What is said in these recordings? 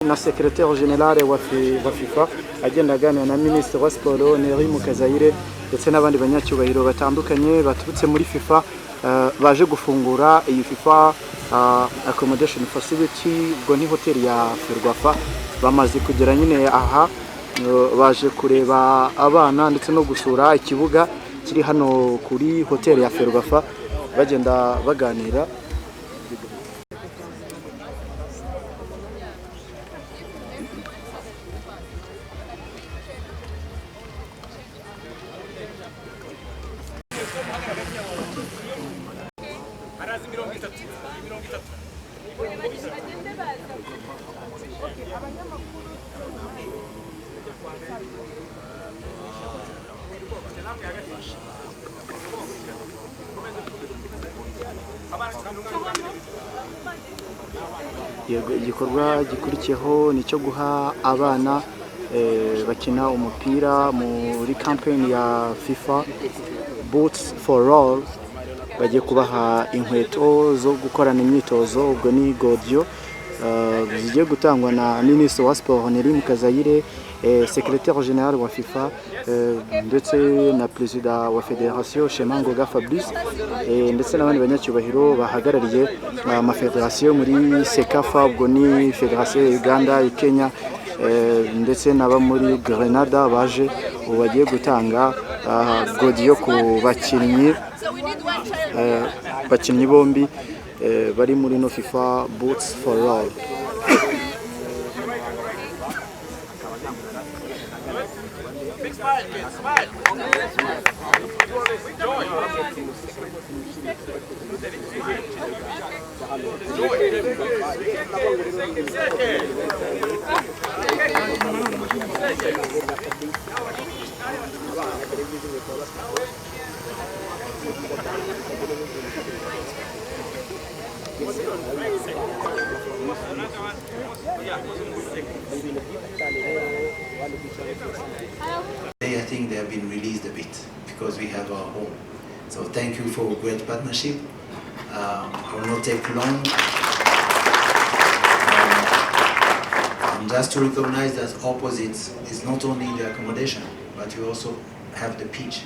na secrétaire général wa FIFA agenda aganira na ministre wa sport Nelly Mukazayire ndetse n'abandi banyacyubahiro batandukanye baturutse muri FIFA baje gufungura iyi FIFA accommodation facility ubwo ni hotel ya Ferwafa. Bamaze kugera nyine aha baje kureba abana ndetse no gusura ikibuga kiri hano kuri hotel ya Ferwafa bagenda baganira. Igikorwa gikurikiyeho ni cyo guha abana bakina umupira muri campaign ya FIFA Boots for All. Bagiye kubaha inkweto zo gukorana imyitozo, ubwo ni Godio zigiye gutangwa na Ministre wa Sport Nelly Mukazayire, Secrétaire Général wa FIFA ndetse na Perezida wa Federation Shemangoga Fabrice ndetse n'abandi banyacyubahiro bahagarariye amafederasiyo muri Sekafa, ubwo ni Federation ya Uganda, Kenya ndetse n'aba muri Grenada baje bagiye gutanga Godio ku bakinnyi bombi bari muri no FIFA Boots for All. I think they have been released a bit because we have our home. So thank you for a great partnership. I will not take long. And just to recognize that opposites is not only the accommodation, but you also have the pitch.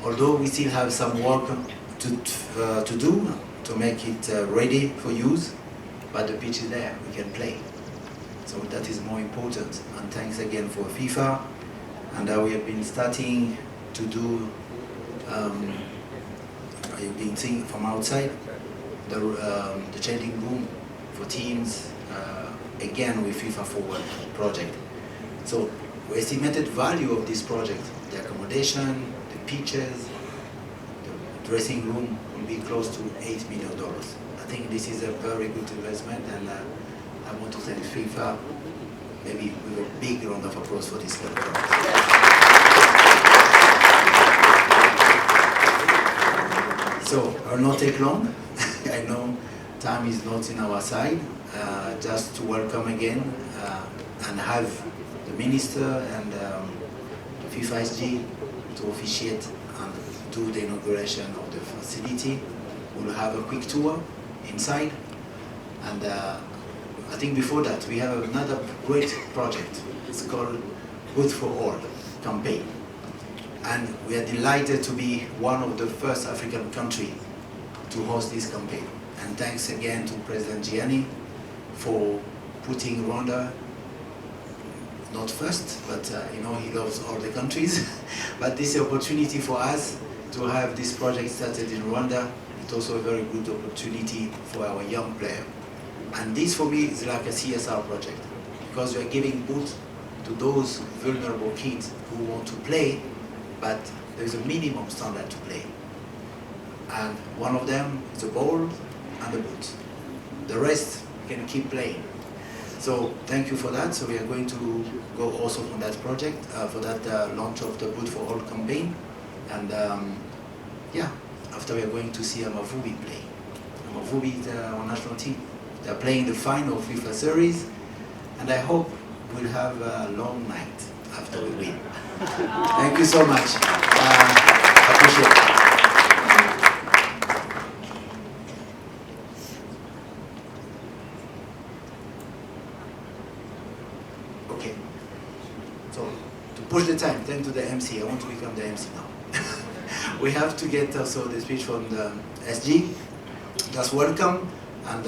Although we still have some work to do to make it ready for use, but the pitch is there, we can play. So that is more important. And thanks again for FIFA. And we have been starting to do, you've been seeing from outside, the changing room for teams, again with FIFA Forward project. So the estimated value of this project, the accommodation, the pitches, the dressing room will be close to $8 million. I think this is a very good investment, and I want to thank FIFA, maybe with a big round of applause for this project. So I will not take long. I know time is not in our side. Just to welcome again and have the minister and the FIFA SG to officiate and do the inauguration of the facility. We'll have a quick tour inside, and I think before that we have another great project. It's called Good for All campaign, and we are delighted to be one of the first African countries to host this campaign. And thanks again to President Gianni for putting Rwanda not first, but you know, he loves all the countries. But this opportunity for us to have this project started in Rwanda, it's also a very good opportunity for our young player. And this for me is like a CSR project, because we are giving boots to those vulnerable kids who want to play, but there's a minimum standard to play. And one of them is the ball and the boots. The rest can keep playing. So thank you for that. So we are going to go also on that project, for that launch of the Boot for All campaign. And yeah, after we are going to see Amavubi play. Amavubi is our national team. They are playing the final FIFA series, and I hope we'll have a long night after we win. Thank you so much. I appreciate it. push the time, turn to the MC. I want to become the MC now. We have to get also the speech from the SG. Just welcome, and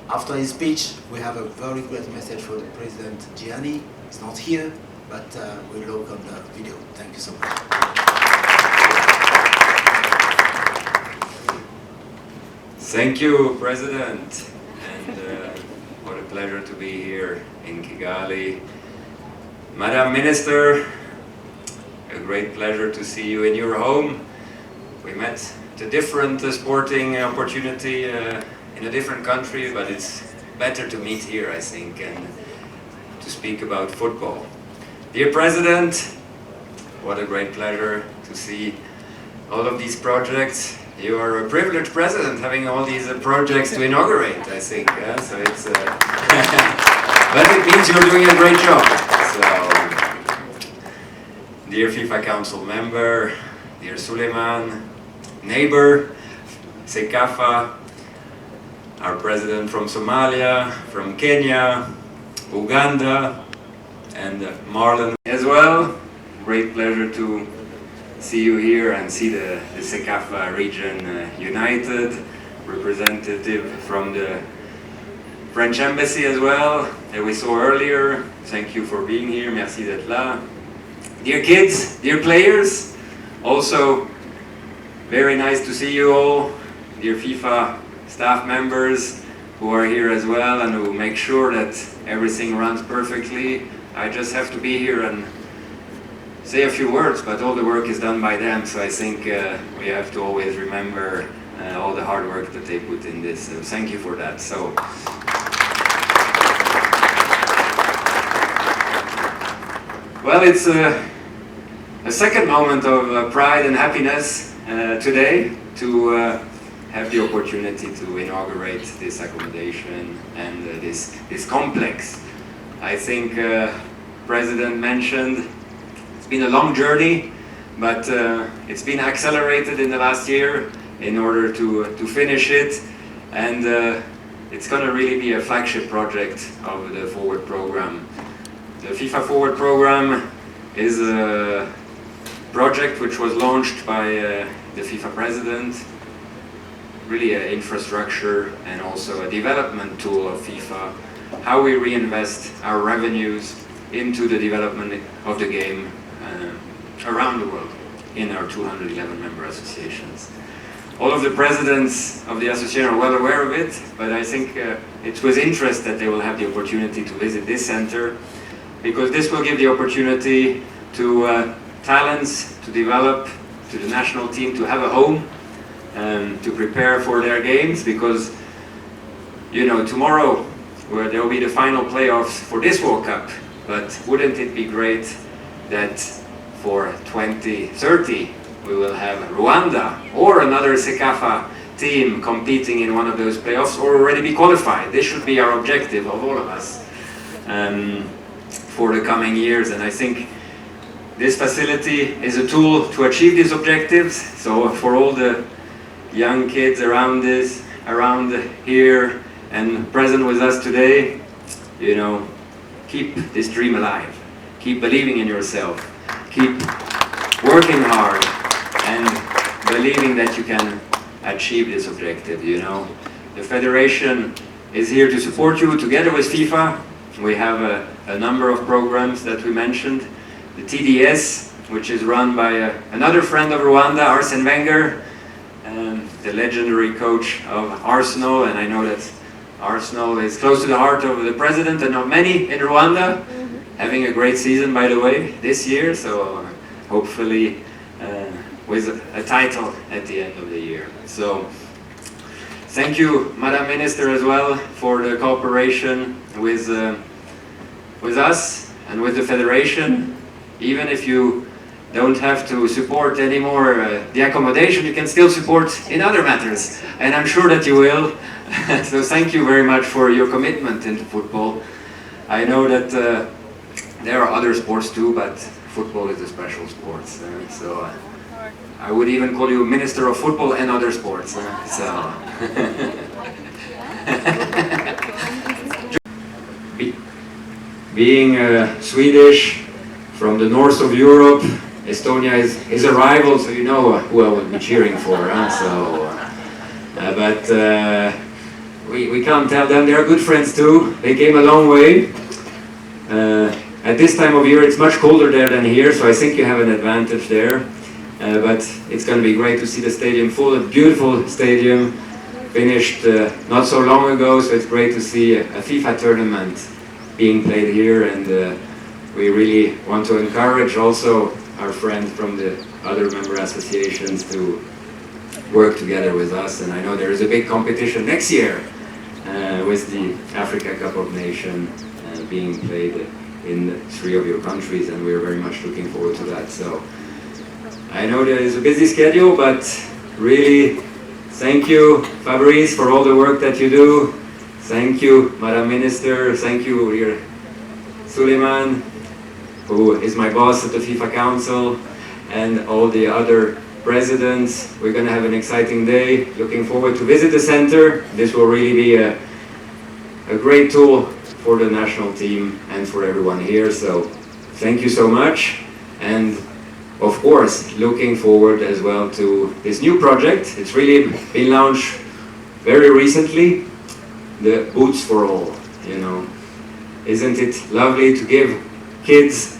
after his speech, we have a very great message for the President Gianni. He's not here, but we'll look on the video. Thank you so much. Thank you, President, and what a pleasure to be here in Kigali. Madam Minister, a great pleasure to see you in your home. We met at a different sporting opportunity in a different country, but it's better to meet here, I think, and to speak about football. Dear President, what a great pleasure to see all of these projects. You are a privileged president having all these projects to inaugurate, I think. So it's, but it means you're doing a great job. So, dear FIFA Council member, dear Suleiman, neighbor, Sekafa, our president from Somalia, from Kenya, Uganda, and Marlon as well. Great pleasure to see you here and see the Sekafa region united, representative from the French Embassy as well, that we saw earlier. Thank you for being here, merci d'être là. Dear kids, dear players, also very nice to see you all. Dear FIFA staff members who are here as well and who make sure that everything runs perfectly. I just have to be here and say a few words, but all the work is done by them, so I think we have to always remember all the hard work that they put in this. So thank you for that. So, well, it's a second moment of pride and happiness today to have the opportunity to inaugurate this accommodation and this complex. I think President mentioned it's been a long journey, but it's been accelerated in the last year in order to finish it, and it's going to really be a flagship project of the Forward program. The FIFA Forward program is a project which was launched by the FIFA president, really an infrastructure and also a development tool of FIFA, how we reinvest our revenues into the development of the game around the world in our 211 member associations. All of the presidents of the association are well aware of it, but I think it's with interest that they will have the opportunity to visit this center, because this will give the opportunity to talents to develop, to the national team to have a home, to prepare for their games, because you know, tomorrow there will be the final playoffs for this World Cup, but wouldn't it be great that for 2030 we will have Rwanda or another Sekafa team competing in one of those playoffs, or already be qualified. This should be our objective of all of us for the coming years, and I think this facility is a tool to achieve these objectives. So for all the young kids around here and present with us today, you know, keep this dream alive, keep believing in yourself, keep working hard and believing that you can achieve this objective. You know, the federation is here to support you together with FIFA. We have a number of programs that we mentioned. The TDS, which is run by another friend of Rwanda, Arsene Wenger, the legendary coach of Arsenal, and I know that Arsenal is close to the heart of the president and of many in Rwanda, having a great season, by the way, this year, so hopefully with a title at the end of the year. So thank you, Madam Minister, as well, for the cooperation with us and with the Federation. Even if you don't have to support anymore the accommodation, you can still support in other matters, and I'm sure that you will. So thank you very much for your commitment into football. I know that there are other sports too, but football is a special sport. So I would even call you Minister of Football and Other Sports. So being Swedish, from the north of Europe. Estonia is a rival, so you know who I will be cheering for. But we can't tell them they are good friends too. They came a long way. At this time of year it's much colder there than here, so I think you have an advantage there. But it's going to be great to see the stadium full, a beautiful stadium, finished not so long ago, so it's great to see a FIFA tournament being played here, and we really want to encourage also our friends from the other member associations to work together with us. And I know there is a big competition next year with the Africa Cup of Nations being played in 3 of your countries, and we're very much looking forward to that. So I know there is a busy schedule, but really thank you, Fabrice, for all the work that you do. Thank you, Madam Minister. Thank you, Suleiman, who is my boss at the FIFA Council, and all the other presidents. We're going to have an exciting day. Looking forward to visit the center. This will really be a great tool for the national team and for everyone here. So thank you so much. And of course, looking forward as well to this new project. It's really been launched very recently, the Boots for All. You know, isn't it lovely to give kids,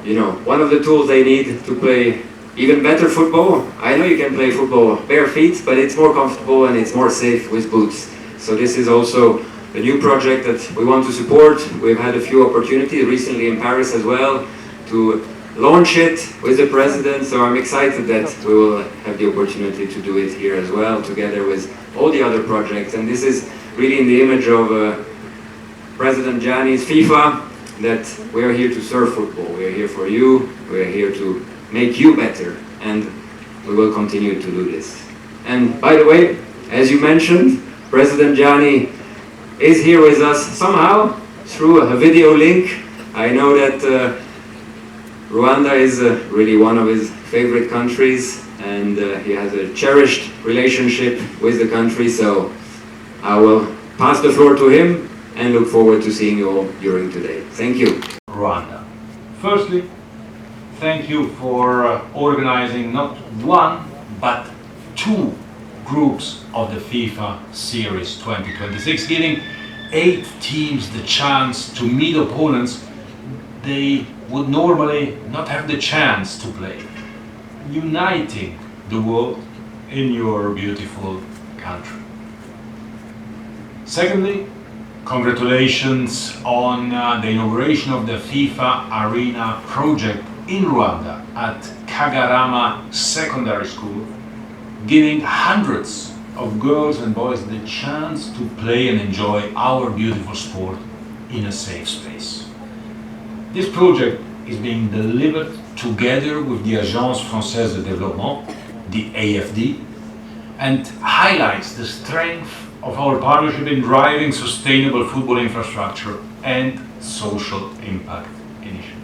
you know, one of the tools they need to play even better football? I know you can play football bare feet, but it's more comfortable and it's more safe with boots. So this is also a new project that we want to support. We've had a few opportunities recently in Paris as well to launch it with the president, so I'm excited that we will have the opportunity to do it here as well, together with all the other projects. And this is really in the image of President Gianni's FIFA, that we are here to serve football. We are here for you, we are here to make you better, and we will continue to do this. And by the way, as you mentioned, President Gianni is here with us somehow through a video link. I know that Rwanda is really one of his favorite countries, and he has a cherished relationship with the country, so I will pass the floor to him and look forward to seeing you all during today. Thank you. Rwanda. Firstly, thank you for organizing not one, but 2 groups of the FIFA Series 2026, giving 8 teams the chance to meet opponents they would normally not have the chance to play, uniting the world in your beautiful country. Secondly, congratulations on the inauguration of the FIFA Arena project in Rwanda at Kagarama Secondary School, giving hundreds of girls and boys the chance to play and enjoy our beautiful sport in a safe space. This project is being delivered together with the Agence Française de Développement, the AFD, and highlights the strength of our partnership in driving sustainable football infrastructure and social impact initiatives.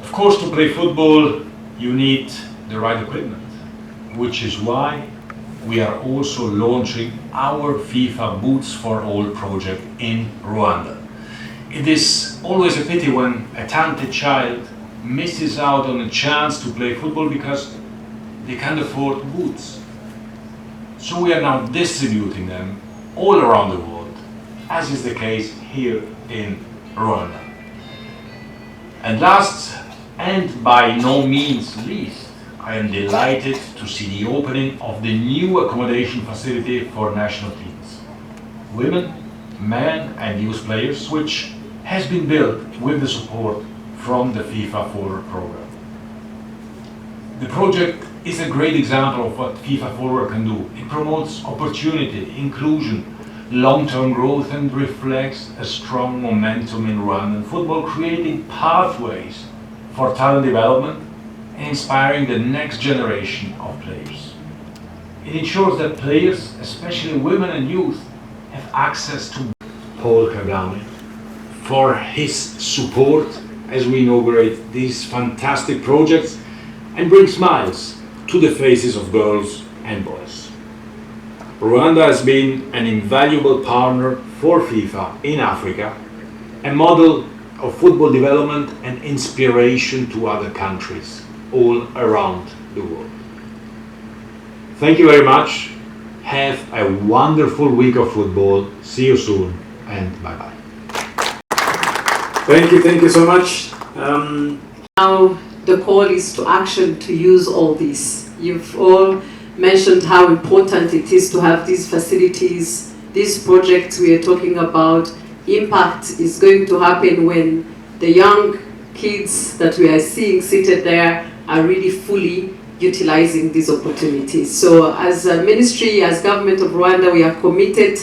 Of course, to play football, you need the right equipment, which is why we are also launching our FIFA Boots for All project in Rwanda. It is always a pity when a talented child misses out on a chance to play football because they can't afford boots. So we are now distributing them all around the world, as is the case here in Rwanda. And last, and by no means least, I am delighted to see the opening of the new accommodation facility for national teams, women, men and youth players, which has been built with the support from the FIFA Forward program. The project is a great example of what FIFA Forward can do. It promotes opportunity, inclusion, long-term growth, and reflects a strong momentum in Rwandan football, creating pathways for talent development and inspiring the next generation of players. It ensures that players, especially women and youth, have access to Paul Kagame for his support as we inaugurate these fantastic projects and bring smiles to the faces of girls and boys. Rwanda has been an invaluable partner for FIFA in Africa, a model of football development and inspiration to other countries all around the world. Thank you very much. Have a wonderful week of football. See you soon and bye-bye. Thank you so much. Now the call is to action to use all this. You've all mentioned how important it is to have these facilities, these projects we are talking about. Impact is going to happen when the young kids that we are seeing seated there are really fully utilizing these opportunities. So as a ministry, as government of Rwanda, we are committed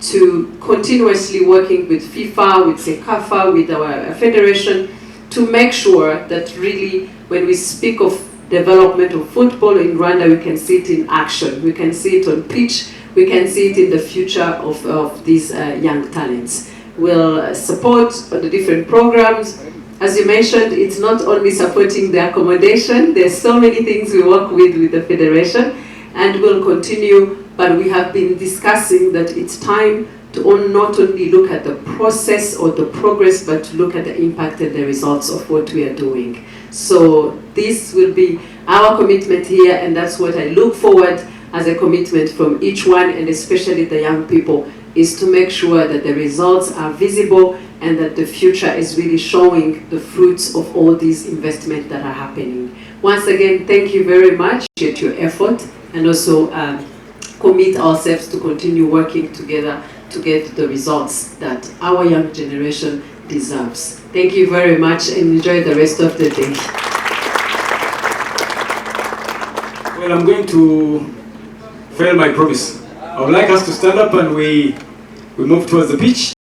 to continuously working with FIFA, with CECAFA, with our federation to make sure that really when we speak of development of football in Rwanda, we can see it in action. We can see it on pitch. We can see it in the future of these young talents. We'll support the different programs. As you mentioned, it's not only supporting the accommodation. There's so many things we work with the federation, and we'll continue, but we have been discussing that it's time to not only look at the process or the progress, but to look at the impact and the results of what we are doing. So this will be our commitment here, and that's what I look forward as a commitment from each one, and especially the young people, is to make sure that the results are visible and that the future is really showing the fruits of all these investments that are happening. Once again, thank you very much. Appreciate your effort, and also commit ourselves to continue working together to get the results that our young generation deserves. Thank you very much, and enjoy the rest of the day. Well, I'm going to fail my promise. I would like us to stand up and we move towards the pitch.